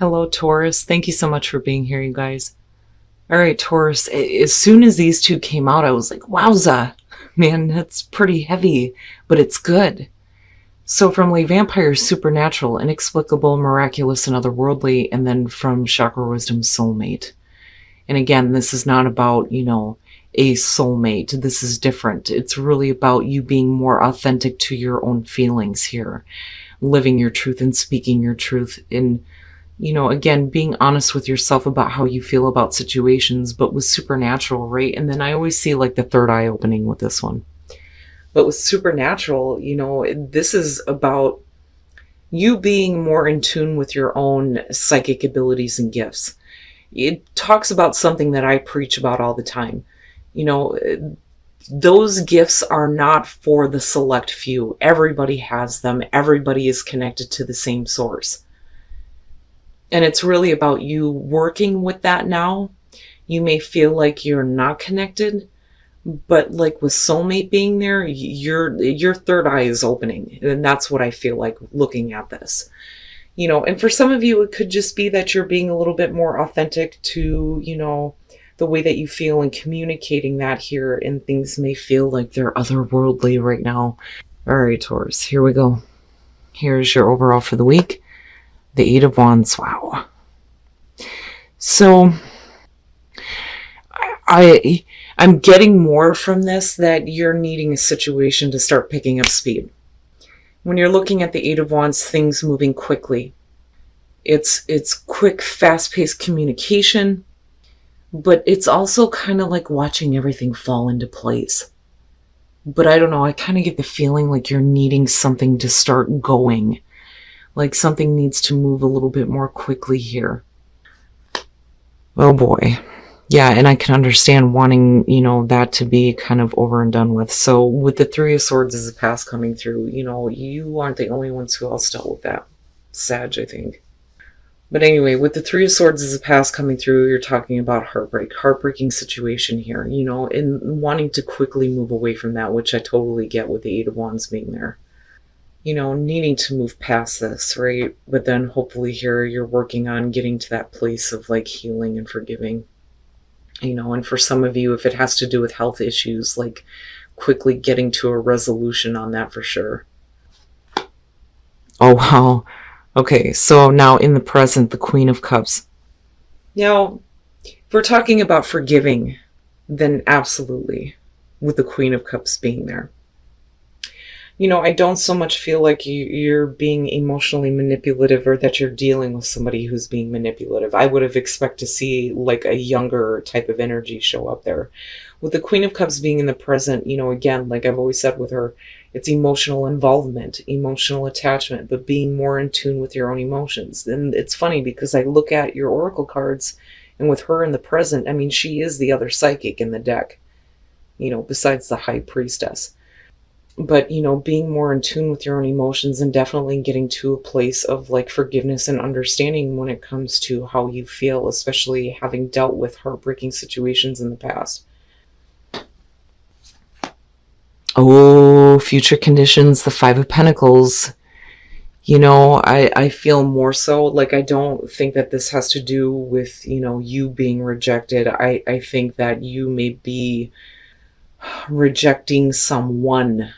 Hello, Taurus. Thank you so much for being here, you guys. All right, Taurus, as soon as these two came out, I was like, wowza, man, that's pretty heavy, but it's good. So from like vampire, supernatural, inexplicable, miraculous, and otherworldly, and then from chakra wisdom, soulmate. And again, this is not about, a soulmate. This is different. It's really about you being more authentic to your own feelings here, living your truth and speaking your truth in, again, being honest with yourself about how you feel about situations, but with supernatural, right? And then I always see like the third eye opening with this one. But with supernatural, this is about you being more in tune with your own psychic abilities and gifts. It talks about something that I preach about all the time. Those gifts are not for the select few. Everybody has them. Everybody is connected to the same source. And it's really about you working with that now. You may feel like you're not connected, but like with soulmate being there, your third eye is opening. And that's what I feel like looking at this. And for some of you, it could just be that you're being a little bit more authentic to, the way that you feel and communicating that here, and things may feel like they're otherworldly right now. All right, Taurus, here we go. Here's your overall for the week. The Eight of Wands. Wow. So I'm getting more from this that you're needing a situation to start picking up speed. When you're looking at the Eight of Wands, things moving quickly. It's quick, fast-paced communication, but it's also kind of like watching everything fall into place. But I don't know, I kind of get the feeling like you're needing something to start going. Like something needs to move a little bit more quickly here. Oh boy. Yeah, and I can understand wanting, that to be kind of over and done with. So with the Three of Swords as a past coming through, you aren't the only ones who else dealt with that. Sag, I think. But anyway, with the Three of Swords as a past coming through, you're talking about heartbreaking situation here, and wanting to quickly move away from that, which I totally get with the Eight of Wands being there. Needing to move past this, right? But then hopefully here you're working on getting to that place of like healing and forgiving. And for some of you, if it has to do with health issues, like quickly getting to a resolution on that for sure. Oh, wow. Okay, so now in the present, the Queen of Cups. Now, if we're talking about forgiving, then absolutely, with the Queen of Cups being there. I don't so much feel like you're being emotionally manipulative or that you're dealing with somebody who's being manipulative. I would have expected to see like a younger type of energy show up there. With the Queen of Cups being in the present, again, like I've always said with her, it's emotional involvement, emotional attachment, but being more in tune with your own emotions. And it's funny because I look at your oracle cards, and with her in the present, I mean, she is the other psychic in the deck, besides the High Priestess. But, being more in tune with your own emotions and definitely getting to a place of like forgiveness and understanding when it comes to how you feel, especially having dealt with heartbreaking situations in the past. Oh, future conditions, the Five of Pentacles. I feel more so like I don't think that this has to do with, you being rejected. I think that you may be rejecting someone,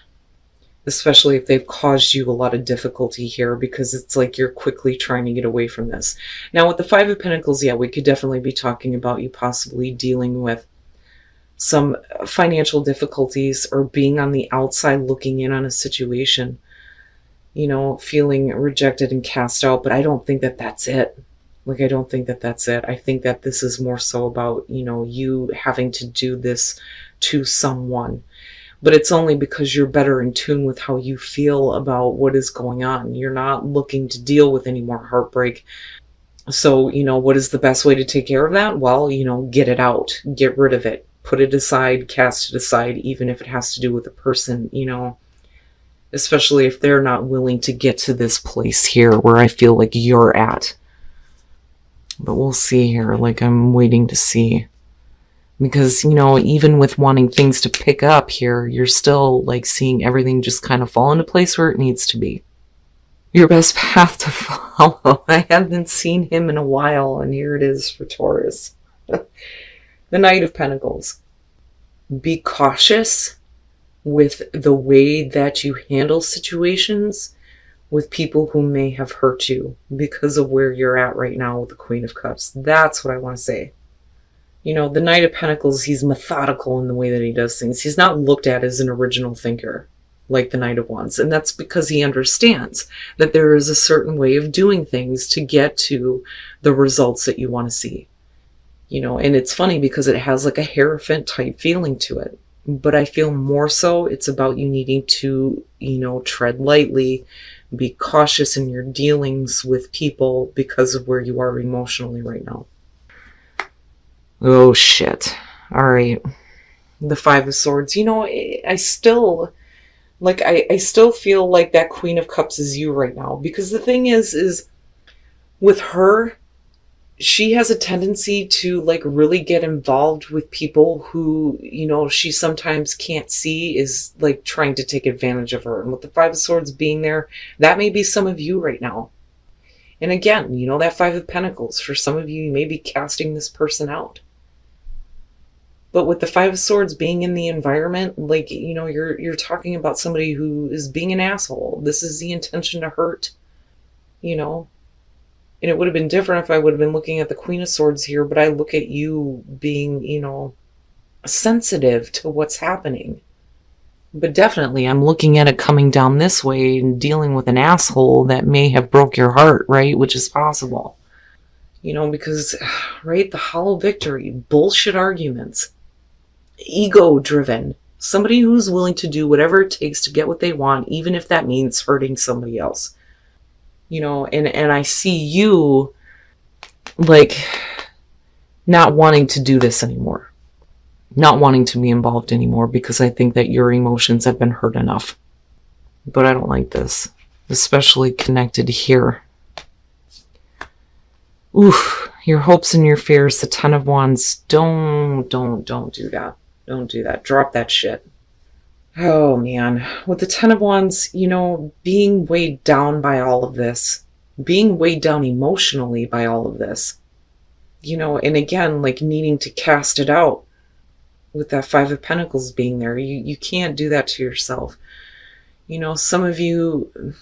especially if they've caused you a lot of difficulty here, because it's like you're quickly trying to get away from this. Now with the Five of Pentacles, yeah, we could definitely be talking about you possibly dealing with some financial difficulties or being on the outside looking in on a situation, feeling rejected and cast out. But I don't think that that's it. Like, I don't think that that's it. I think that this is more so about, you having to do this to someone. But it's only because you're better in tune with how you feel about what is going on. You're not looking to deal with any more heartbreak. So, what is the best way to take care of that? Well, get it out. Get rid of it. Put it aside. Cast it aside, even if it has to do with a person, especially if they're not willing to get to this place here where I feel like you're at. But we'll see here. Like, I'm waiting to see. Because, even with wanting things to pick up here, you're still like seeing everything just kind of fall into place where it needs to be. your best path to follow. I haven't seen him in a while, and here it is for Taurus. The Knight of Pentacles. Be cautious with the way that you handle situations with people who may have hurt you because of where you're at right now with the Queen of Cups. That's what I want to say. You know, the Knight of Pentacles, he's methodical in the way that he does things. He's not looked at as an original thinker like the Knight of Wands. And that's because he understands that there is a certain way of doing things to get to the results that you want to see. You know, and it's funny because it has like a Hierophant type feeling to it. But I feel more so it's about you needing to, you know, tread lightly, be cautious in your dealings with people because of where you are emotionally right now. Oh, shit. All right. The Five of Swords. You know, I still, like, I still feel like that Queen of Cups is you right now. Because the thing is with her, she has a tendency to, like, really get involved with people who, you know, she sometimes can't see is, like, trying to take advantage of her. And with the Five of Swords being there, that may be some of you right now. And again, you know, that Five of Pentacles, for some of you, you may be casting this person out. But with the Five of Swords being in the environment, like, you know, you're talking about somebody who is being an asshole. This is the intention to hurt, you know. And it would have been different if I would have been looking at the Queen of Swords here, but I look at you being, you know, sensitive to what's happening. But definitely, I'm looking at it coming down this way and dealing with an asshole that may have broke your heart, right? Which is possible. You know, because, right, the hollow victory, bullshit arguments, ego-driven, somebody who's willing to do whatever it takes to get what they want, even if that means hurting somebody else. You know, and I see you, like, not wanting to do this anymore. Not wanting to be involved anymore because I think that your emotions have been hurt enough. But I don't like this, especially connected here. Oof, your hopes and your fears, the Ten of Wands. Don't do that. Don't do that. Drop that shit. Oh, man. With the Ten of Wands, you know, being weighed down by all of this, being weighed down emotionally by all of this, you know, and again, like needing to cast it out with that Five of Pentacles being there. You can't do that to yourself. You know, some of you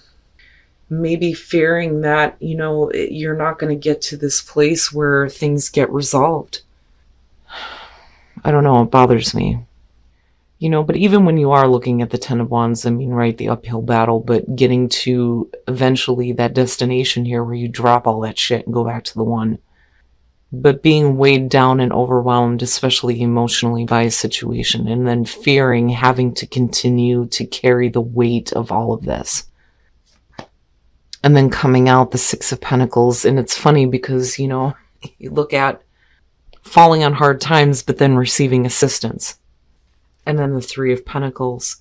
may be fearing that, you know, you're not going to get to this place where things get resolved. I don't know. It bothers me. You know, but even when you are looking at the Ten of Wands, I mean, right, the uphill battle, but getting to eventually that destination here where you drop all that shit and go back to the one. But being weighed down and overwhelmed, especially emotionally, by a situation, and then fearing having to continue to carry the weight of all of this. And then coming out the Six of Pentacles, and it's funny because, you know, you look at falling on hard times, but then receiving assistance. And then the Three of Pentacles.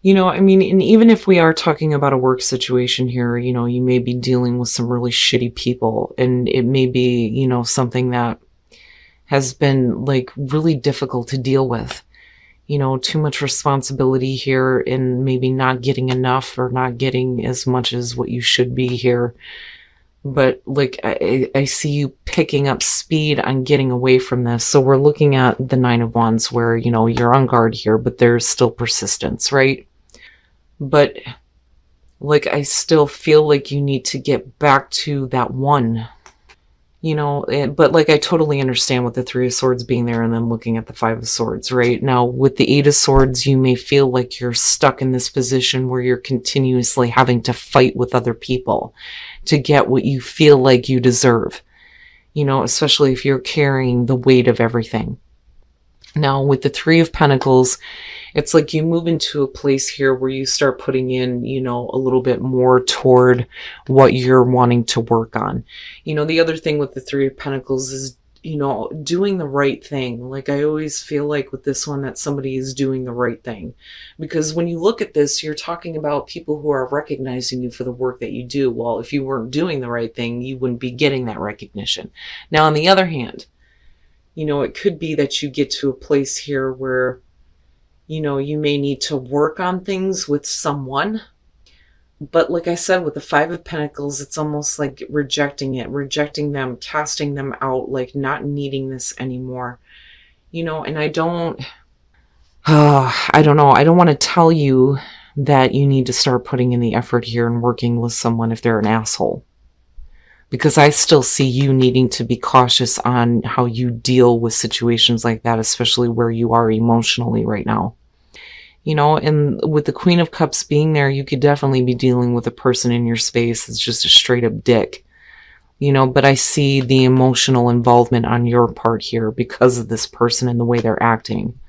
You know, I mean, and even if we are talking about a work situation here, you know, you may be dealing with some really shitty people. And it may be, you know, something that has been, like, really difficult to deal with. You know, too much responsibility here and maybe not getting enough or not getting as much as what you should be here. But, like, I see you picking up speed on getting away from this. So we're looking at the Nine of Wands where, you know, you're on guard here, but there's still persistence, right? But, like, I still feel like you need to get back to that one. You know, but, like, I totally understand with the Three of Swords being there and then looking at the Five of Swords, right? Now, with the Eight of Swords, you may feel like you're stuck in this position where you're continuously having to fight with other people to get what you feel like you deserve. You know, especially if you're carrying the weight of everything. Now, with the Three of Pentacles, it's like you move into a place here where you start putting in, you know, a little bit more toward what you're wanting to work on. You know, the other thing with the Three of Pentacles is, you know, doing the right thing. Like, I always feel like with this one that somebody is doing the right thing. Because when you look at this, you're talking about people who are recognizing you for the work that you do. Well, if you weren't doing the right thing, you wouldn't be getting that recognition. Now, on the other hand, you know, it could be that you get to a place here where, you know, you may need to work on things with someone, But like I said, with the Five of Pentacles, it's almost like rejecting it, rejecting them, casting them out, like not needing this anymore. And I don't know. I don't want to tell you that you need to start putting in the effort here and working with someone if they're an asshole. Because I still see you needing to be cautious on how you deal with situations like that, especially where you are emotionally right now. And with the Queen of Cups being there, you could definitely be dealing with a person in your space that's just a straight up dick. But I see the emotional involvement on your part here because of this person and the way they're acting.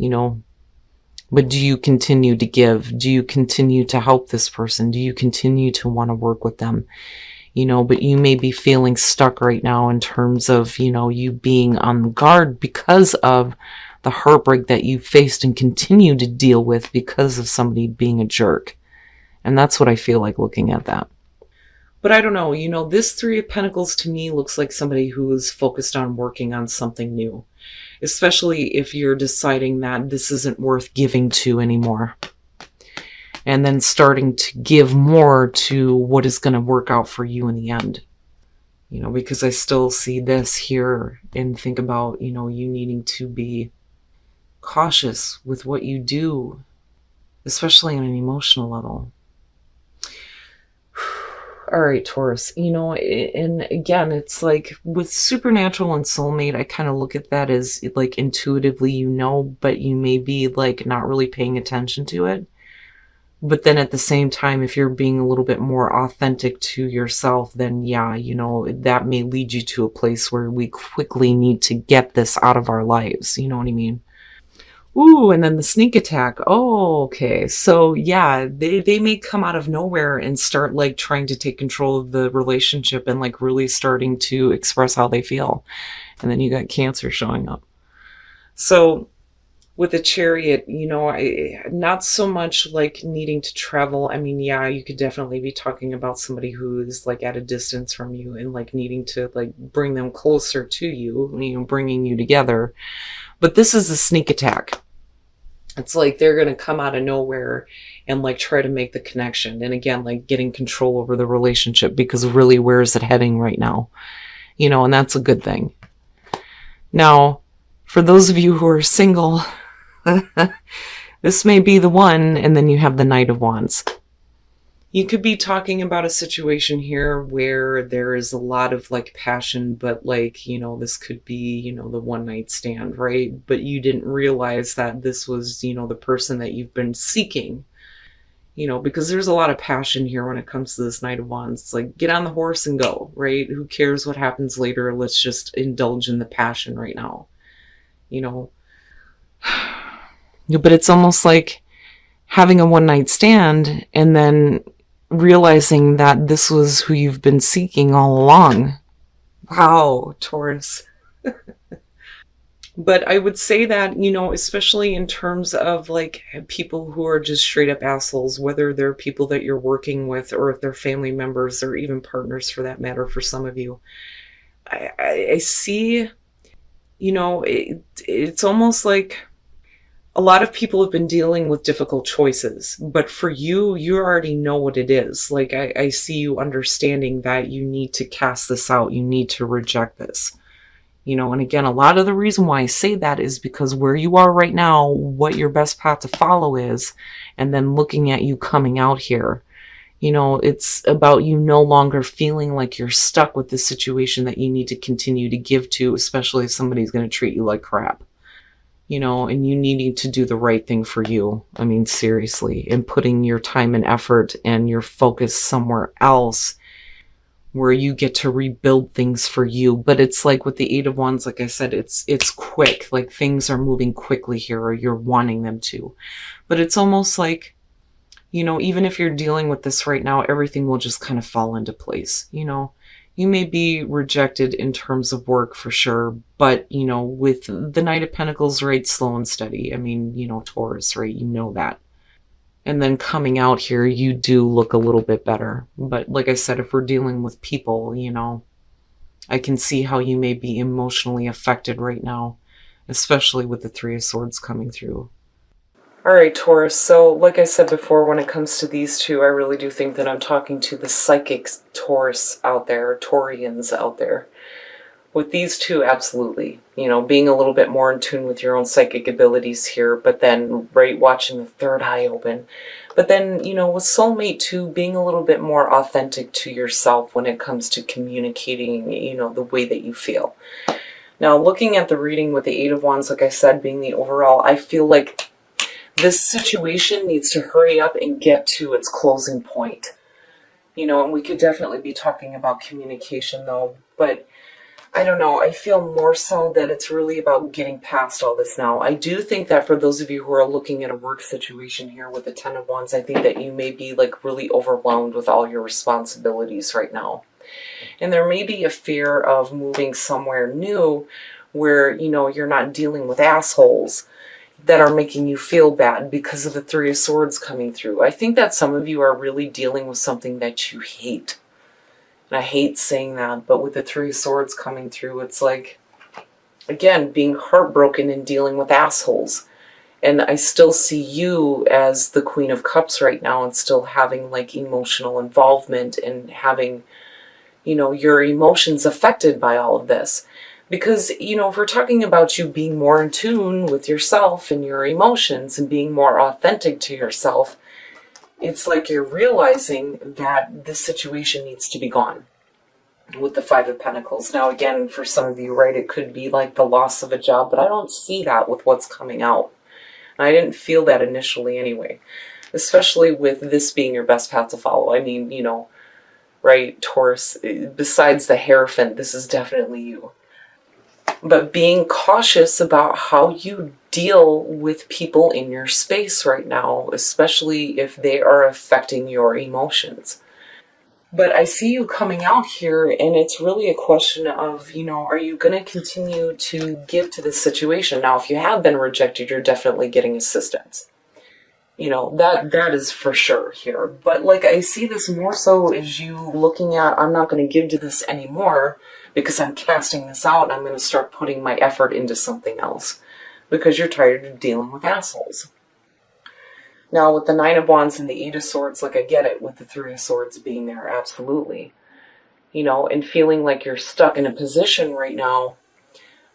But do you continue to give? Do you continue to help this person? Do you continue to want to work with them? But you may be feeling stuck right now in terms of, you being on guard because of the heartbreak that you faced and continue to deal with because of somebody being a jerk. And that's what I feel like looking at that. But I don't know, this Three of Pentacles to me looks like somebody who is focused on working on something new, especially if you're deciding that this isn't worth giving to anymore. And then starting to give more to what is going to work out for you in the end. Because I still see this here and think about, you needing to be cautious with what you do, especially on an emotional level. All right, Taurus, and again, it's like with supernatural and soulmate, I kind of look at that as like intuitively, but you may be like not really paying attention to it. But then at the same time, if you're being a little bit more authentic to yourself, then yeah, that may lead you to a place where we quickly need to get this out of our lives. You know what I mean? Ooh, and then the sneak attack. Oh, okay. So yeah, they may come out of nowhere and start like trying to take control of the relationship and like really starting to express how they feel. And then you got Cancer showing up. So with the Chariot, not so much like needing to travel. I mean, yeah, you could definitely be talking about somebody who is like at a distance from you and like needing to like bring them closer to you, bringing you together. But this is a sneak attack. It's like they're going to come out of nowhere and like try to make the connection. And again, like getting control over the relationship, because really, where is it heading right now? And that's a good thing. Now, for those of you who are single, this may be the one. And then you have the Knight of Wands. You could be talking about a situation here where there is a lot of like passion, but like, this could be, the one night stand, right? But you didn't realize that this was, the person that you've been seeking, because there's a lot of passion here when it comes to this Knight of Wands. It's like, get on the horse and go, right? Who cares what happens later? Let's just indulge in the passion right now, But it's almost like having a one night stand and then realizing that this was who you've been seeking all along. Wow, Taurus. But I would say that, especially in terms of like people who are just straight up assholes, whether they're people that you're working with or if they're family members or even partners for that matter, for some of you, I see, it's almost like a lot of people have been dealing with difficult choices, but for you, you already know what it is. Like, I see you understanding that you need to cast this out. You need to reject this. And again, a lot of the reason why I say that is because where you are right now, what your best path to follow is, and then looking at you coming out here, it's about you no longer feeling like you're stuck with this situation that you need to continue to give to, especially if somebody's going to treat you like crap. And you needing to do the right thing for you. I mean, seriously, and putting your time and effort and your focus somewhere else where you get to rebuild things for you. But it's like with the Eight of Wands, like I said, it's quick, like things are moving quickly here, or you're wanting them to. But it's almost like, even if you're dealing with this right now, everything will just kind of fall into place. You may be rejected in terms of work for sure, but, with the Knight of Pentacles, right, slow and steady. I mean, Taurus, right, that. And then coming out here, you do look a little bit better. But like I said, if we're dealing with people, I can see how you may be emotionally affected right now, especially with the Three of Swords coming through. All right, Taurus. So, like I said before, when it comes to these two, I really do think that I'm talking to the psychic Taurus out there, Taurians out there. With these two, absolutely. You know, being a little bit more in tune with your own psychic abilities here, but then, right, watching the third eye open. But then, you know, with soulmate two, being a little bit more authentic to yourself when it comes to communicating, you know, the way that you feel. Now, looking at the reading with the Eight of Wands, like I said, being the overall, I feel like this situation needs to hurry up and get to its closing point. You know, and we could definitely be talking about communication though, but I don't know, I feel more so that it's really about getting past all this now. I do think that for those of you who are looking at a work situation here with the Ten of Wands, I think that you may be like really overwhelmed with all your responsibilities right now. And there may be a fear of moving somewhere new where, you know, you're not dealing with assholes that are making you feel bad because of the Three of Swords coming through. I think that some of you are really dealing with something that you hate. And I hate saying that, but with the Three of Swords coming through, it's like, again, being heartbroken and dealing with assholes. And I still see you as the Queen of Cups right now and still having like emotional involvement and having, you know, your emotions affected by all of this. Because, you know, if we're talking about you being more in tune with yourself and your emotions and being more authentic to yourself, it's like you're realizing that this situation needs to be gone with the Five of Pentacles. Now, again, for some of you, right, it could be like the loss of a job, but I don't see that with what's coming out. And I didn't feel that initially anyway, especially with this being your best path to follow. I mean, you know, right, Taurus, besides the Hierophant, this is definitely you. But being cautious about how you deal with people in your space right now, especially if they are affecting your emotions. But I see you coming out here, and it's really a question of, you know, are you going to continue to give to this situation? Now, if you have been rejected, you're definitely getting assistance. You know, that is for sure here. But like, I see this more so as you looking at, I'm not going to give to this anymore because I'm casting this out and I'm going to start putting my effort into something else because you're tired of dealing with assholes. Now, with the Nine of Wands and the Eight of Swords, like, I get it with the Three of Swords being there, absolutely. You know, and feeling like you're stuck in a position right now,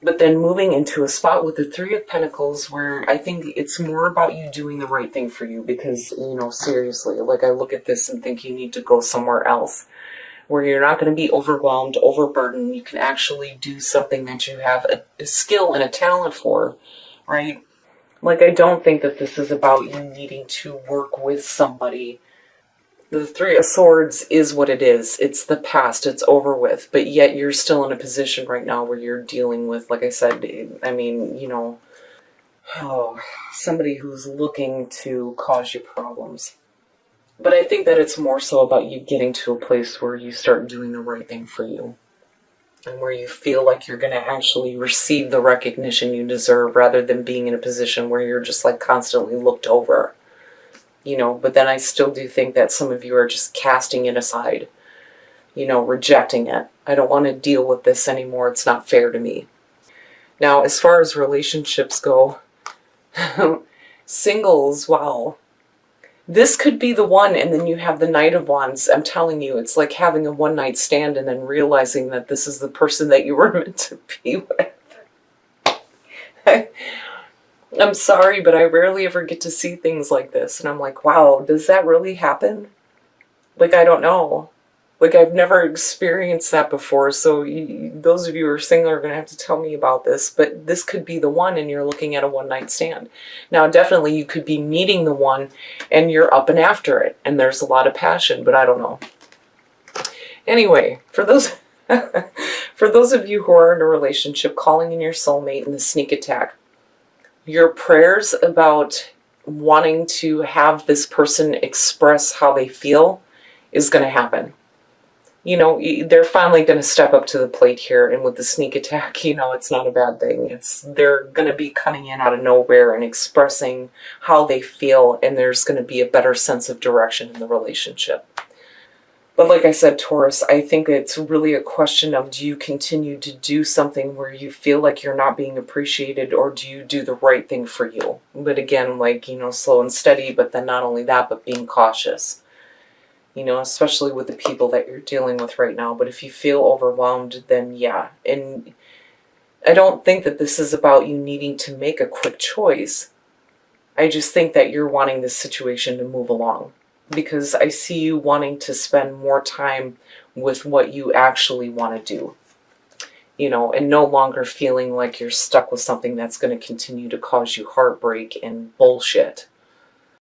but then moving into a spot with the Three of Pentacles where I think it's more about you doing the right thing for you because, you know, seriously, like, I look at this and think you need to go somewhere else where you're not going to be overwhelmed, overburdened. You can actually do something that you have a skill and a talent for, right? Like, I don't think that this is about you needing to work with somebody. The Three of Swords is what it is. It's the past. It's over with. But yet you're still in a position right now where you're dealing with, like I said, I mean, you know, somebody who's looking to cause you problems. But I think that it's more so about you getting to a place where you start doing the right thing for you. And where you feel like you're going to actually receive the recognition you deserve rather than being in a position where you're just like constantly looked over. You know, but then I still do think that some of you are just casting it aside, you know, rejecting it. I don't want to deal with this anymore. It's not fair to me. Now, as far as relationships go, singles, wow. This could be the one, and then you have the Knight of Wands. I'm telling you, it's like having a one-night stand and then realizing that this is the person that you were meant to be with. I'm sorry, but I rarely ever get to see things like this. And I'm like, wow, does that really happen? Like, I don't know. Like, I've never experienced that before. So those of you who are single are going to have to tell me about this. But this could be the one and you're looking at a one-night stand. Now, definitely you could be meeting the one and you're up and after it. And there's a lot of passion, but I don't know. Anyway, for those... for those of you who are in a relationship, calling in your soulmate and the sneak attack, your prayers about wanting to have this person express how they feel is going to happen. You know, they're finally going to step up to the plate here, and with the sneak attack, you know, it's not a bad thing. They're going to be coming in out of nowhere and expressing how they feel, and there's going to be a better sense of direction in the relationship. But like I said, Taurus, I think it's really a question of, do you continue to do something where you feel like you're not being appreciated, or do you do the right thing for you? But again, like, slow and steady, but then not only that, but being cautious, especially with the people that you're dealing with right now. But if you feel overwhelmed, then yeah. And I don't think that this is about you needing to make a quick choice. I just think that you're wanting this situation to move along, because I see you wanting to spend more time with what you actually want to do, and no longer feeling like you're stuck with something that's going to continue to cause you heartbreak and bullshit.